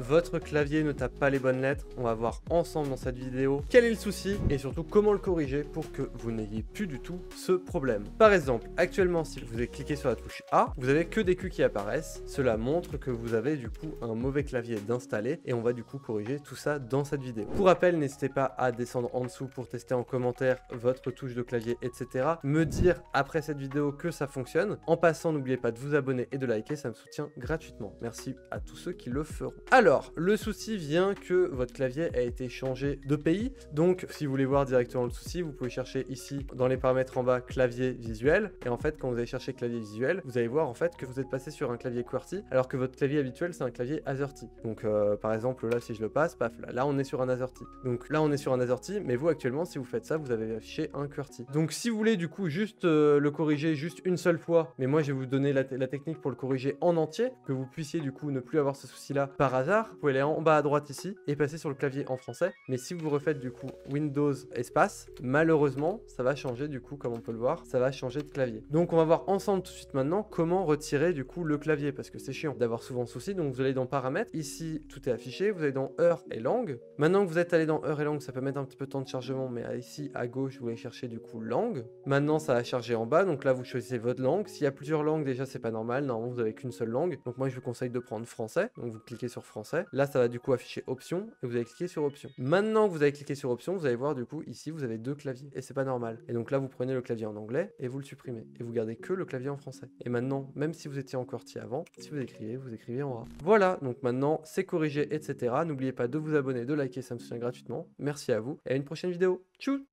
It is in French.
votre clavier ne tape pas les bonnes lettres, on va voir ensemble dans cette vidéo quel est le souci et surtout comment le corriger pour que vous n'ayez plus du tout ce problème. Par exemple, actuellement si vous avez cliqué sur la touche A, vous avez que des Q qui apparaissent. Cela montre que vous avez du coup un mauvais clavier d'installer et on va du coup corriger tout ça dans cette vidéo. Pour rappel, n'hésitez pas à descendre en dessous pour tester en commentaire votre touche de clavier, etc. Me dire après cette vidéo que ça fonctionne. En passant, n'oubliez pas de vous abonner et de liker, ça me soutient gratuitement. Merci à tous ceux qui le feront. Alors, le souci vient que votre clavier a été changé de pays. Donc, si vous voulez voir directement le souci, vous pouvez chercher ici dans les paramètres en bas clavier visuel. Et en fait, quand vous allez chercher clavier visuel, vous allez voir en fait que vous êtes passé sur un clavier QWERTY alors que votre clavier habituel c'est un clavier AZERTY. Donc, par exemple, là, si je le passe, paf, là on est sur un AZERTY. Donc là, on est sur un AZERTY, mais vous actuellement, si vous faites ça, vous avez affiché un QWERTY. Donc, si vous voulez du coup juste le corriger juste une seule fois, mais moi je vais vous donner la technique pour le corriger en entier, que vous puissiez du coup ne plus avoir ce souci-là par hasard, vous pouvez aller en bas à droite ici et passer sur le clavier en français. Mais si vous refaites du coup Windows espace, malheureusement, ça va changer du coup, comme on peut le voir, ça va changer de clavier. Donc, on va voir ensemble tout de suite maintenant comment retirer du coup le clavier parce que c'est chiant d'avoir souvent ce souci. Donc, vous allez dans paramètres, ici tout est affiché, vous allez dans heure et langue. Maintenant que vous êtes allé dans heure et langue, ça peut mettre un petit peu de temps de chargement, mais ici à gauche, vous allez chercher du coup langue. Maintenant, ça va charger en bas, donc là vous choisissez votre langue. S'il y a plusieurs langues, déjà c'est pas normal, normalement vous avez qu'une seule langue. Donc moi je vous conseille de prendre français, donc vous cliquez sur français. Là ça va du coup afficher option et vous allez cliquer sur option. Maintenant que vous avez cliqué sur option, vous allez voir du coup ici vous avez deux claviers et c'est pas normal. Et donc là vous prenez le clavier en anglais et vous le supprimez et vous gardez que le clavier en français. Et maintenant, même si vous étiez en QWERTY avant, si vous écrivez en A. Voilà, donc maintenant c'est corrigé, etc. N'oubliez pas de vous abonner, de liker, ça me soutient gratuitement. Merci à vous et à une prochaine vidéo. Tchou!